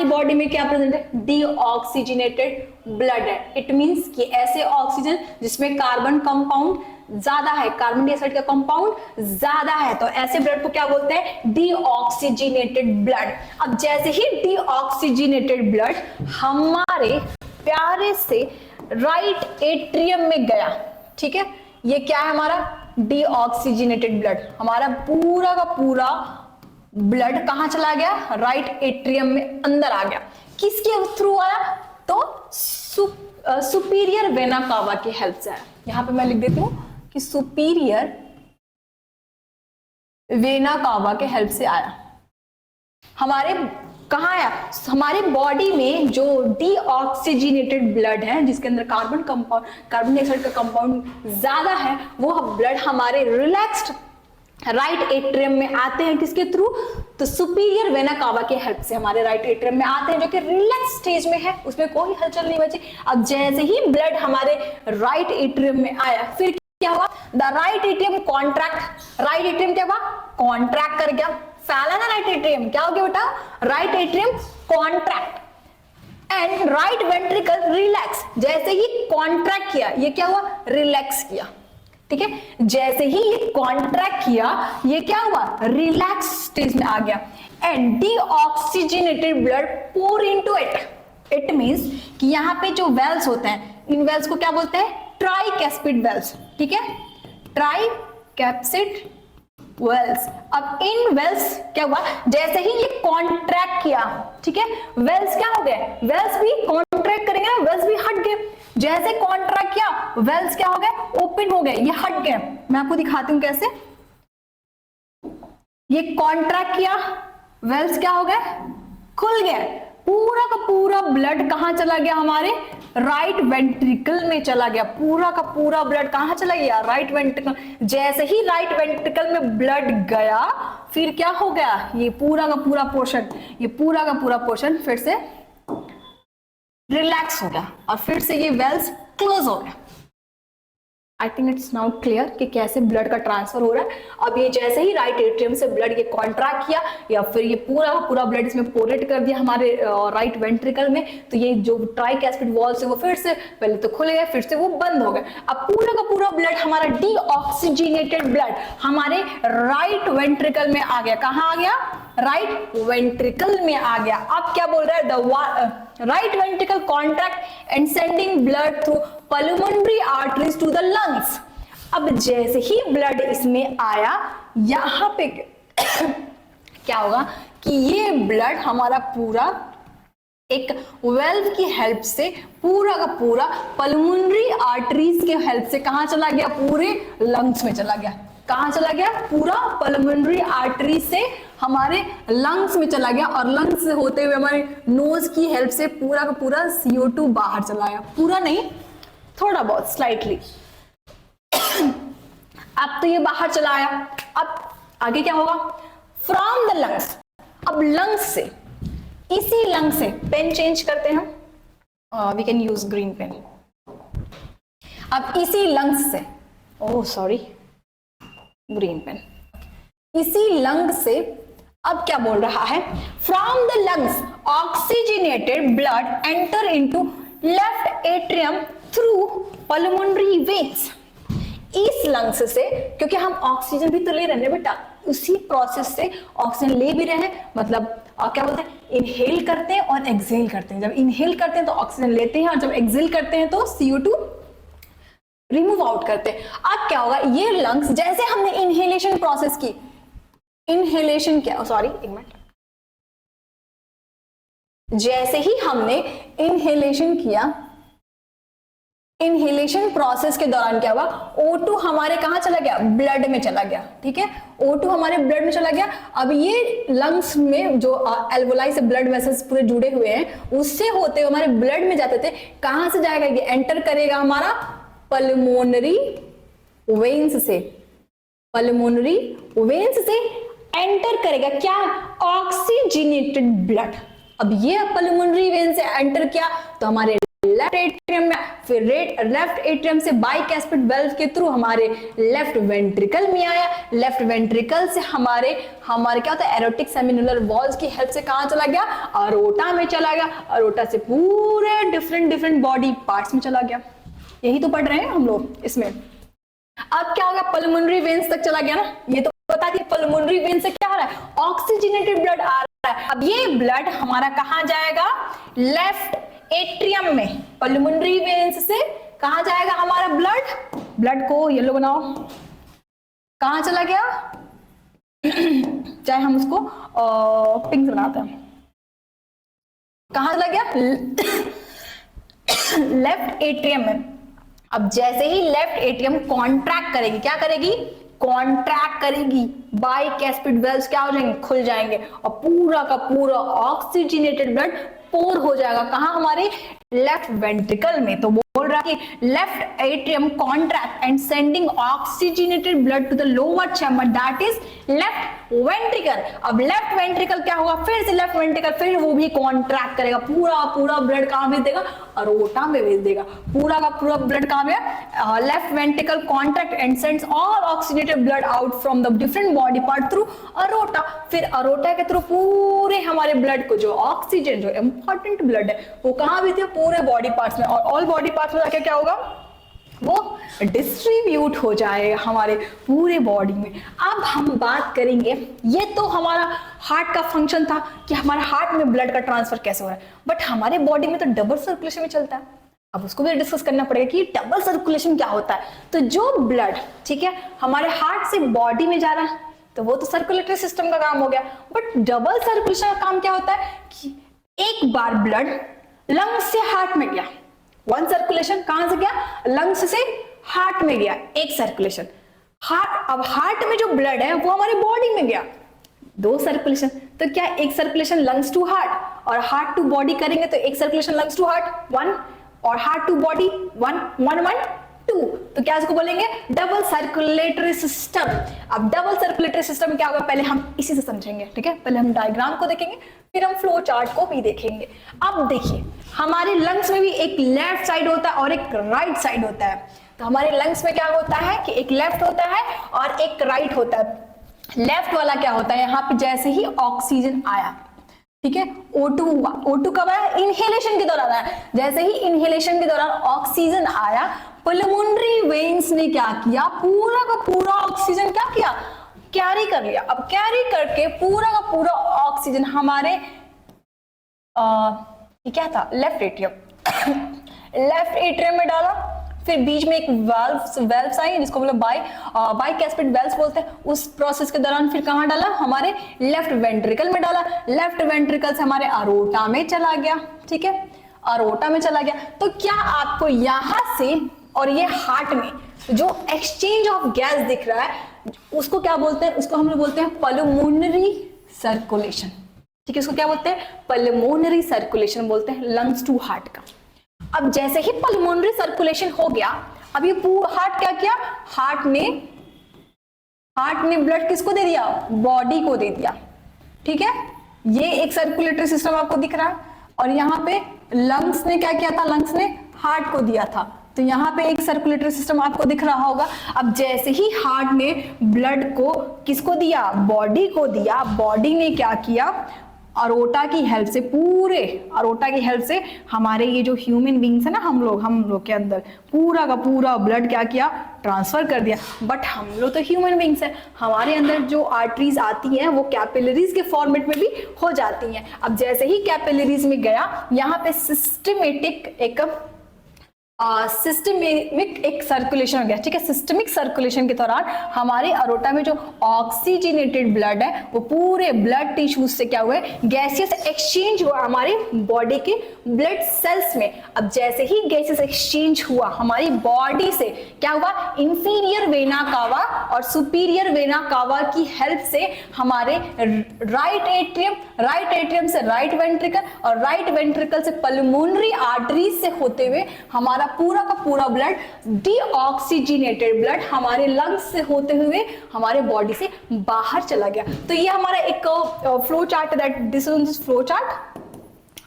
बॉडी में क्या प्रेजेंट है, डीऑक्सीजनेटेड ब्लड है। इट मींस कि ऐसे ऑक्सीजन जिसमें कार्बन कंपाउंड ज्यादा है, कार्बन डाइऑक्साइड का कंपाउंड ज्यादा है, तो ऐसे ब्लड को क्या बोलते हैं, डीऑक्सीजनेटेड ब्लड। अब जैसे ही डीऑक्सीजनेटेड ब्लड हमारे प्यारे से राइट एट्रियम में गया, ठीक है, ये क्या है हमारा डीऑक्सीजनेटेड ब्लड, हमारा पूरा का पूरा ब्लड कहां चला गया, राइट एट्रियम में अंदर आ गया। किसके थ्रू आया, तो सुपीरियर वेना कावा की हेल्प से आया। यहां पे मैं लिख देती हूं कि सुपीरियर वेना कावा के हेल्प से आया। हमारे कहां आया, हमारे बॉडी में जो डीऑक्सीजनेटेड ब्लड है जिसके अंदर कार्बन डाइऑक्साइड का कंपाउंड ज्यादा है, वो ब्लड हमारे रिलैक्स्ड राइट एट्रियम में आते हैं, किसके थ्रू, तो सुपीरियर वेना कावा के हेल्प से हमारे राइट एट्रियम में आते हैं, जो कि रिलैक्स स्टेज में है, उसमें कोई हलचल नहीं बची। अब जैसे ही ब्लड हमारे राइट एट्रियम में आया, फिर क्या हुआ, the right atrium contract, right atrium क्या हुआ, कॉन्ट्रैक्ट कर गया, फैला ना राइट एट्रियम, क्या हो गया बेटा, right atrium contract and right ventricle relax. जैसे ही कॉन्ट्रैक्ट किया, ये क्या हुआ, रिलैक्स किया, ठीक है, जैसे ही ये कॉन्ट्रैक्ट किया, ये क्या हुआ, रिलैक्स स्टेज में आ गया, and deoxygenated blood pour into it. It means कि यहाँ पे जो वेल्स होते हैं, इन वेल्स को क्या बोलते हैं, ट्राइकैस्पिड वेल्स, ठीक है, ट्राइकैस्पिड वेल्स। अब इन वेल्स क्या हुआ, जैसे ही ये कॉन्ट्रैक्ट किया, ठीक है, वेल्स क्या हो गए, वेल्स भी कॉन्ट्रैक्ट करेंगे ना, वेल्स भी हट गए। जैसे कॉन्ट्रैक्ट किया, वेल्स क्या हो गए, ओपन हो गए, ये हट गए। मैं आपको दिखाती हूं कैसे, ये कॉन्ट्रैक्ट किया, वेल्स क्या हो गए, खुल गए, पूरा का पूरा ब्लड कहां चला गया, हमारे राइट वेंट्रिकल में चला गया, पूरा का पूरा ब्लड कहाँ चला गया, राइट वेंट्रिकल। जैसे ही राइट वेंट्रिकल में ब्लड गया फिर क्या हो गया, ये पूरा का पूरा पोर्शन, ये पूरा का पूरा पोर्शन फिर से रिलैक्स हो गया और फिर से ये वेल्स क्लोज हो गया। I think it's now clear कि कैसे ब्लड का ट्रांसफर हो रहा है। अब ये जैसे ही राइट एट्रियम से ब्लड ये कॉन्ट्रैक्ट किया या फिर ये पूरा पूरा ब्लड इसमें पोरेट कर दिया हमारे राइट वेंट्रिकल में, तो ये जो ट्राइकैस्पिड वॉल्स है वो फिर से पहले तो खुल गए फिर से वो बंद हो गए। अब पूरा का पूरा ब्लड हमारा डीऑक्सीजनेटेड ब्लड हमारे राइट वेंट्रिकल में आ गया। कहाँ आ गया, राइट वेंट्रिकल में आ गया। अब क्या बोल रहा है, the right ventricle contract and sending blood through pulmonary arteries to the lungs. अब जैसे ही ब्लड इसमें आया यहां पे क्या होगा कि ये ब्लड हमारा पूरा एक वेल्व की हेल्प से पूरा का पूरा पल्मोनरी आर्टरीज के हेल्प से कहां चला गया, पूरे लंग्स में चला गया। कहां चला गया, पूरा पल्मोनरी आर्टरी से हमारे लंग्स में चला गया और लंग्स से होते हुए हमारे नोज की हेल्प से पूरा का पूरा CO2 बाहर चला गया। पूरा नहीं, थोड़ा बहुत स्लाइटली। अब तो ये बाहर चला आया। अब आगे क्या होगा, फ्रॉम द लंग्स। अब लंग्स से, इसी लंग से पेन चेंज करते हैं हम, we can use green pen. अब इसी लंग्स से, ओह सॉरी ग्रीन पेन, इसी लंग से अब क्या बोल रहा है, from the lungs oxygenated blood enter into left atrium through pulmonary veins. इस लंग्स से, क्योंकि हम ऑक्सीजन भी तो ले रहे हैं बेटा, उसी प्रोसेस से ऑक्सीजन ले भी रहे हैं, मतलब क्या बोलते हैं, इनहेल करते हैं और एक्सहेल करते हैं। जब इनहेल करते हैं तो ऑक्सीजन लेते हैं और जब एक्सहेल करते हैं तो CO2 रिमूव आउट करते हैं। अब क्या होगा, ये लंग्स जैसे हमने इनहेलेशन प्रोसेस की, इनहेलेशन क्या, सॉरी एक मिनट, जैसे ही हमने इनहेलेशन किया, इनहेलेशन प्रोसेस के दौरान क्या हुआ, O2 हमारे कहां चला गया, ब्लड में चला गया। ठीक है, O2 हमारे ब्लड में चला गया। अब ये लंग्स में जो एल्वोलाई से ब्लड वेसल्स पूरे जुड़े हुए हैं, उससे होते हुए हमारे ब्लड में जाते थे। कहां से जाएगा, ये एंटर करेगा हमारा पल्मोनरी वेन्स से, पल्मोनरी वेन्स से एंटर करेगा क्या, ऑक्सीजनेटेड ब्लड। अब ये पल्मोनरी वेन से एंटर किया तो हमारे लेफ्ट एट्रियम में, फिर लेफ्ट एट्रियम से बाइकैस्पिड वेल्व के थ्रू हमारे लेफ्ट वेंट्रिकल में आया। लेफ्ट वेंट्रिकल से हमारे क्या होता है, एरोटिक सेमिनुलर वॉल्स की हेल्प से कहां चला गया, अरोटा में चला गया। अरोटा से पूरे डिफरेंट बॉडी पार्ट्स में चला गया। यही तो पढ़ रहे हैं हम लोग इसमें। अब क्या होगा, पल्मोनरी वेन्स तक चला गया ना, ये तो बता दिए पल्मोनरी वेन से क्या आ रहा है, ऑक्सीजनेटेड ब्लड आ रहा है। अब ये ब्लड हमारा कहां जाएगा, लेफ्ट एट्रियम में। पल्मोनरी वेन्स से कहां जाएगा हमारा ब्लड को येलो बनाओ, कहां चला गया, चाहे हम उसको पिंक बनाते हैं, कहां चला गया, लेफ्ट एट्रियम में। अब जैसे ही लेफ्ट एट्रियम कॉन्ट्रैक्ट करेगी, क्या करेगी, कॉन्ट्रैक्ट करेगी, बाइकैस्पिड वेल्व्स क्या हो जाएंगे, खुल जाएंगे और पूरा का पूरा ऑक्सीजनेटेड ब्लड पोर हो जाएगा। कहां, हमारे लेफ्ट वेंट्रिकल में। तो बोल रहा है कि left atrium contract and sending oxygenated blood to the lower chamber, that is left ventricle. अब लेफ्ट वेंट्रिकल क्या होगा, फिर से लेफ्ट वेंट्रिकल फिर वो भी कॉन्ट्रैक्ट करेगा, पूरा ब्लड कहां भेज देगा, अरोटा में भेज देगा। पूरा का पूरा ब्लड कहां में, left ventricle contract and sends all oxygenated blood out from the different body part through aorta. फिर अरोटा के थ्रू पूरे हमारे ब्लड को, जो ऑक्सीजन, जो इंपॉर्टेंट ब्लड है, वो कहां भेजते हैं, पूरे बॉडी पार्ट्स में। और ऑल बॉडी पार्ट्स में जाके क्या होगा, वो डिस्ट्रीब्यूट हो जाएगा हमारे पूरे बॉडी में। अब हम बात करेंगे, ये तो हमारा हार्ट का फंक्शन था कि हमारे हार्ट में ब्लड का ट्रांसफर कैसे हो रहा है, बट हमारे बॉडी में तो डबल सर्कुलेशन में चलता है। अब उसको भी डिस्कस करना पड़ेगा कि डबल सर्कुलेशन क्या होता है। तो जो ब्लड, ठीक है, हमारे हार्ट से बॉडी में जा रहा है तो वो तो सर्कुलेटरी सिस्टम का काम हो गया, बट डबल सर्कुलेशन का काम क्या होता है कि एक बार ब्लड लंग्स से हार्ट में गया, वन सर्कुलेशन, कहां से गया, लंग्स से हार्ट में गया, एक सर्कुलेशन। अब हार्ट में जो ब्लड है वो हमारे बॉडी में गया, दो सर्कुलेशन। तो क्या एक सर्कुलेशन लंग्स टू हार्ट और हार्ट टू बॉडी करेंगे तो एक circulation lungs to heart, one. और हार्ट टू बॉडी 1 1 1 2, तो क्या इसको बोलेंगे डबल सर्कुलेटरी सिस्टम। अब डबल सर्कुलेटरी सिस्टम में क्या होगा पहले हम इसी से समझेंगे, ठीक है। पहले हम डायग्राम को देखेंगे, फिर हम फ्लो चार्ट को भी देखेंगे। अब देखिए हमारे लंग्स में भी एक लेफ्ट साइड होता है और एक राइट साइड होता है। तो हमारे लंग्स में क्या होता है कि एक लेफ्ट होता है और एक राइट होता है। लेफ्ट वाला क्या होता है, यहाँ पे जैसे ही ऑक्सीजन आया, ठीक है, O2 हुआ, O2 कब आया, इनहेलेशन के दौरान आया। जैसे ही इनहेलेशन के दौरान ऑक्सीजन आया, पल्मोनरी वेन्स ने क्या किया, पूरा का पूरा ऑक्सीजन क्या किया, कैरी कर लिया। अब कैरी करके पूरा का पूरा ऑक्सीजन हमारे ये क्या था, लेफ्ट एट्रियम लेफ्ट एट्रियम में डाला। फिर बीच में एक वेल्व्स आई जिसको बोले बाइकैस्पिड वेल्व्स बोलते हैं। उस प्रोसेस के दौरान फिर कहाँ डाला, हमारे लेफ्ट वेंट्रिकल में डाला। लेफ्ट वेंट्रिकल से हमारे अरोटा में चला गया, ठीक है, अरोटा में चला गया। तो क्या आपको यहां से और ये हार्ट में जो एक्सचेंज ऑफ गैस दिख रहा है उसको क्या बोलते हैं, उसको हम लोग बोलते हैं पल्मोनरी सर्कुलेशन, ठीक है। उसको क्या बोलते हैं, पल्मोनरी सर्कुलेशन बोलते हैं लंग्स टू हार्ट का। अब जैसे ही पल्मोनरी सर्कुलेशन हो गया, अब ये हार्ट क्या किया, हार्ट ने ब्लड किसको दे दिया, बॉडी को दे दिया, ठीक है। ये एक सर्कुलेटरी सिस्टम आपको दिख रहा है और यहाँ पे लंग्स ने क्या किया था, लंग्स ने हार्ट को दिया था। तो यहाँ पे एक सर्कुलेटरी सिस्टम आपको दिख रहा होगा। अब जैसे ही हार्ट ने ब्लड को किसको दिया, बॉडी को दिया, बॉडी ने क्या किया, अरोटा की हेल्प से, पूरे अरोटा की हेल्प से हमारे ये जो ह्यूमन बींग्स है ना, हम लोग के अंदर पूरा का पूरा ब्लड क्या किया, ट्रांसफर कर दिया। बट हम लोग तो ह्यूमन बींग्स हैं, हमारे अंदर जो आर्टरीज आती हैं वो कैपिलरीज के फॉर्मेट में भी हो जाती हैं। अब जैसे ही कैपिलरीज में गया, यहाँ पे सिस्टमेटिक एक सर्कुलेशन हो गया, ठीक है। सिस्टमिक सर्कुलेशन के दौरान हमारे अरोटा में जो ऑक्सीजनेटेड ब्लड है वो पूरे ब्लड टिश्यूज से क्या हुआ है, गैसियस एक्सचेंज हुआ हमारे बॉडी के ब्लड सेल्स में। अब जैसे ही गैसियस एक्सचेंज हुआ हमारी बॉडी से, क्या हुआ, इंफीरियर वेना कावा और सुपीरियर वेना कावा की हेल्प से हमारे राइट एट्रियम से राइट वेंट्रिकल और राइट वेंट्रिकल से पल्मोनरी आर्टरीज से होते हुए हमारा पूरा का पूरा ब्लड, डीऑक्सीजनेटेड ब्लड हमारे लंग्स से होते हुए हमारे बॉडी से बाहर चला गया। तो ये हमारा एक फ्लो चार्ट है, that this is flow chart.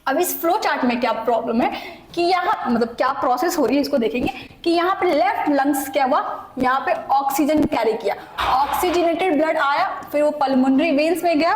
अब इस फ्लो चार्ट में क्या प्रॉब्लम है कि यहाँ मतलब क्या प्रोसेस हो रही है इसको देखेंगे कि यहाँ पे लेफ्ट लंग्स क्या हुआ, यहाँ पे ऑक्सीजन कैरी किया, ऑक्सीजनेटेड ब्लड आया, फिर वो पल्मोनरी वेन्स में गया,